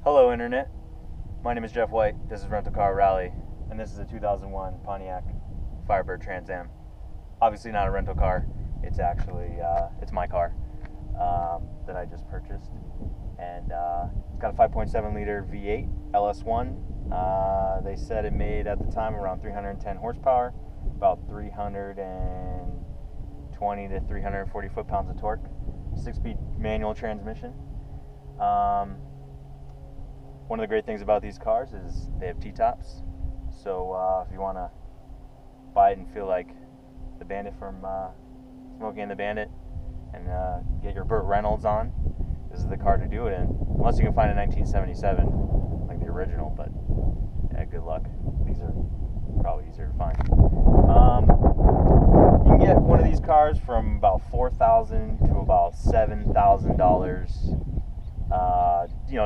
Hello Internet, my name is Jeff White, this is Rental Car Rally, and this is a 2001 Pontiac Trans Am. Obviously not a rental car, it's actually, it's my car that I just purchased. And it's got a 5.7 liter V8 LS1. They said it made at the time around 310 horsepower, about 320 to 340 foot-pounds of torque, 6-speed manual transmission. One of the great things about these cars is they have T-tops, so if you want to buy it and feel like the Bandit from Smokey and the Bandit and get your Burt Reynolds on, this is the car to do it in. Unless you can find a 1977, like the original, but yeah, good luck. These are probably easier to find. You can get one of these cars from about $4,000 to about $7,000.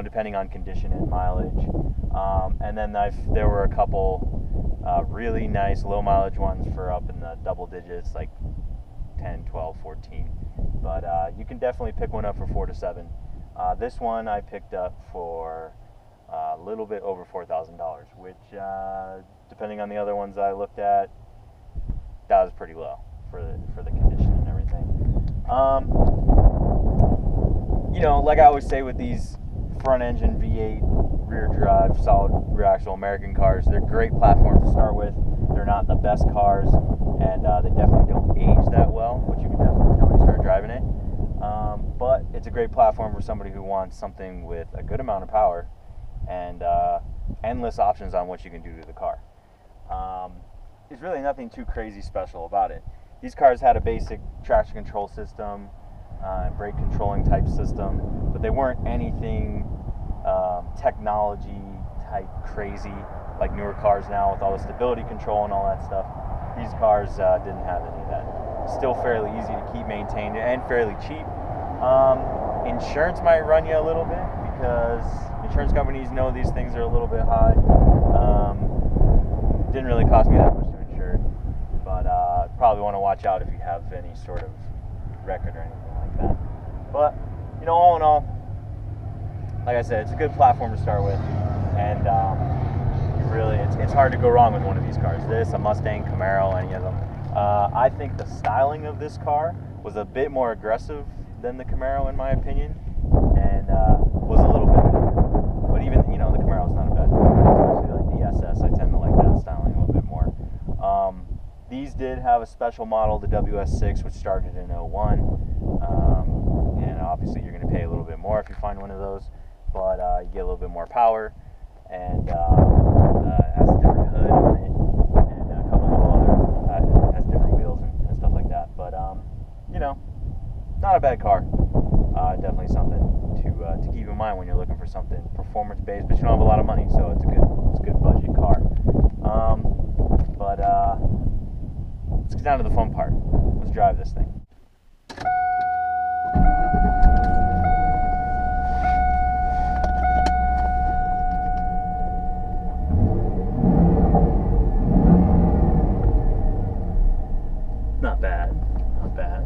Depending on condition and mileage. And then there were a couple really nice low mileage ones for up in the double digits, like 10, 12, 14. But you can definitely pick one up for $4,000 to $7,000. This one I picked up for a little bit over $4,000, which, depending on the other ones I looked at, that was pretty low for the condition and everything. Like I always say with these front-engine V8 rear-drive solid rear axle American cars, they're great platforms to start with. They're not the best cars, and they definitely don't age that well, which you can definitely tell when you start driving it. But it's a great platform for somebody who wants something with a good amount of power and endless options on what you can do to the car. There's really nothing too crazy special about it. These cars had a basic traction control system, brake controlling type system, but they weren't anything technology type crazy like newer cars now with all the stability control and all that stuff. These cars didn't have any of that. Still fairly easy to keep maintained and fairly cheap. Insurance might run you a little bit because insurance companies know these things are a little bit high. Didn't really cost me that much to insure, but probably want to watch out if you have any sort of record or anything like that. But all in all, like I said, it's a good platform to start with, and it's hard to go wrong with one of these cars. This, a Mustang, Camaro, any of them. I think the styling of this car was a bit more aggressive than the Camaro in my opinion, and was a little bit better. But even the Camaro's not a bad car, especially like the SS. I tend to like that styling a little bit more. These did have a special model, the WS6, which started in 01. And obviously you're going to pay a little bit more if you find one of those, but you get a little bit more power, and it has a different hood on it, and a couple little other, has different wheels and stuff like that. But, not a bad car. Definitely something to keep in mind when you're looking for something performance-based, but you don't have a lot of money, so it's a good budget car. Let's get down to the fun part. Let's drive this thing. Not bad, not bad.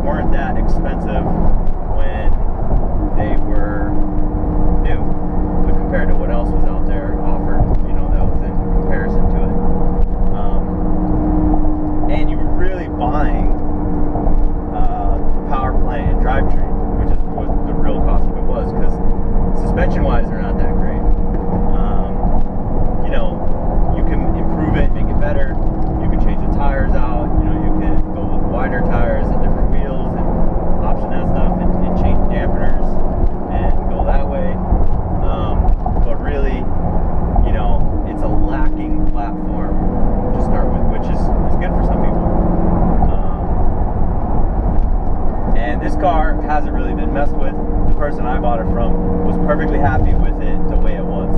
weren't that expensive when they were new, but compared to what else was out there offered, you know, that was in comparison to it. And you were really buying the power plant and drivetrain, which is what the real cost of it was, because suspension-wise, they're not that great. You know, you can improve it, make it better. You can change the tires out. You know, you can go with wider tires and different wheels and option that stuff and change dampeners and go that way. But really, you know, it's a lacking platform to start with, which is good for some people. And this car hasn't really been messed with. The person I bought it from was perfectly happy with it the way it was.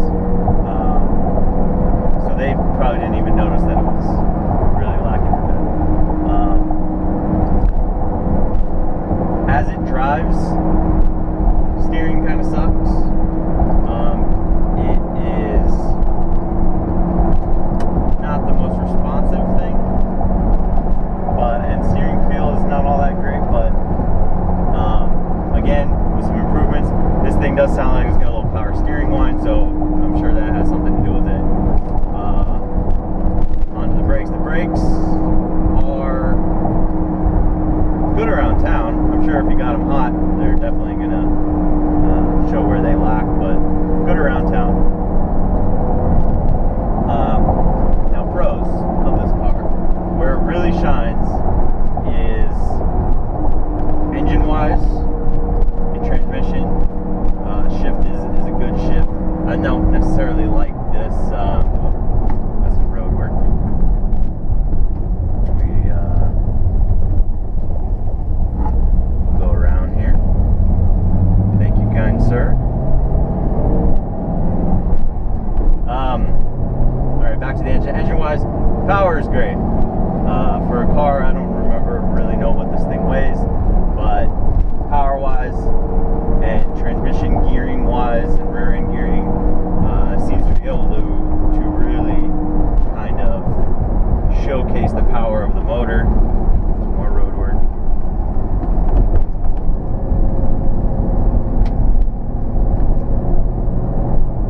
So they probably didn't even notice that it was really lacking a bit. As it drives, steering kind of sucks. It is not the most responsive thing, and steering feel is not all that great, but again, with some improvements, this thing does sound like it's got a little power steering line, so I'm sure that has something to do with it. Onto the brakes. The brakes are good around town. I'm sure if you got them hot, they're definitely going to show where they lack, but good around town. Now, pros of this car. Where it really shines is engine-wise and transmission. Shift is a good shift. I don't necessarily like this. That's some road work. We go around here. Thank you, kind sir. Alright, back to the engine. Engine-wise, power is great. For a car, I don't really know what this thing weighs, but power-wise and transmission gearing-wise and rear-end gearing, seems to be able to really kind of showcase the power of the motor. Some more road work.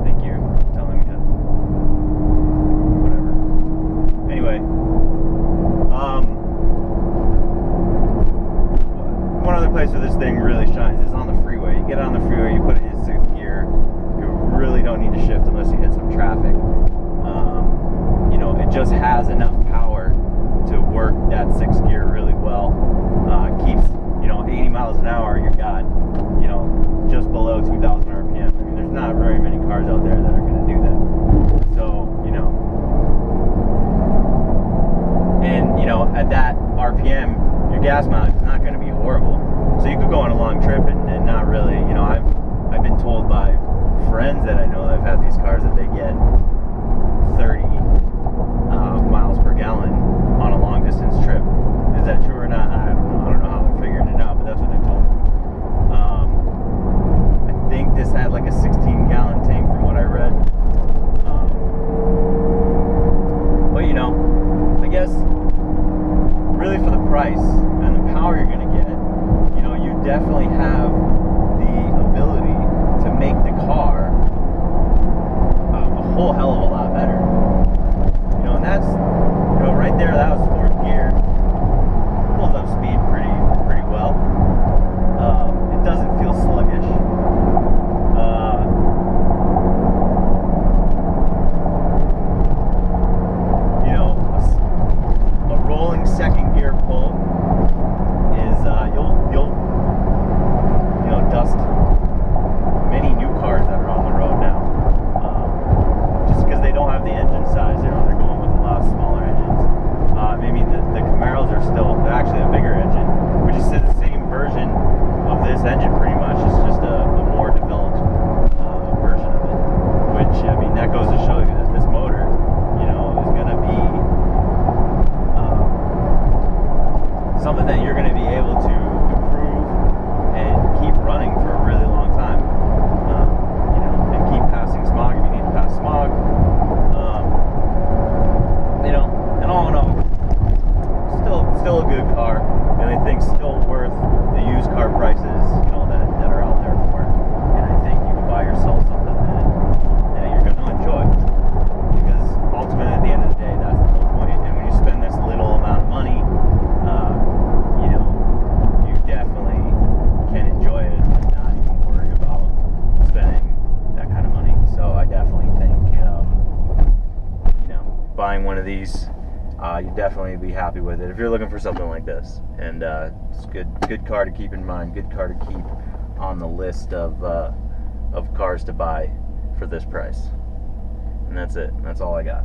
Thank you for telling me to whatever. Anyway, one other place where this thing really shines is on the freeway. You get on the freeway, you put it in 6th gear, you really don't need to shift unless you hit some traffic. You know, it just has enough power to work that 6th gear really well. Keeps, you know, 80 miles an hour, you've got, you know, just below 2,000 RPM. I mean, there's not very many cars out there that are going to do that. So, you know, and, you know, at that RPM, your gas mileage is not going to be horrible. So you could go on a long trip and not really, you know, I've been told by friends that I know that have had these cars that they get 30 miles per gallon on a long distance trip. Is that true or not? I don't know. I don't know how they're figuring it out, but that's what they're told. I think this had like a 16-gallon tank from what I read. But you know, I guess really for the price and the power you're going to get, you know, you definitely have the ability to make the car a whole hell of a lot better. You know, and that's, you know, right there, that was 4th gear. Pulls up speed pretty well. It doesn't feel sluggish. You know, a rolling 2nd gear pull is you'll you know, dust many new cars that are on the road now, just because they don't have the engine size. You know, they're going with a lot smaller engines. Maybe the Camaros are they're actually a bigger engine, which is the same version of this engine pretty much. It's just a more developed version of it, which, I mean, that goes to show you that this motor, you know, is going to be something that you're going to be able to improve and keep running for a really long time. You know, and keep passing smog if you need to pass smog. You know, and all in all, still a good car, and I think still worth car prices, you know, that are out there for it. And I think you can buy yourself something that you're going to enjoy. Because ultimately, at the end of the day, that's the whole point. And when you spend this little amount of money, you know, you definitely can enjoy it and not even worry about spending that kind of money. So I definitely think, you know, buying one of these, you'd definitely be happy with it if you're looking for something like this. And it's a good car to keep in mind, good car to keep on the list of cars to buy for this price. And that's it. That's all I got.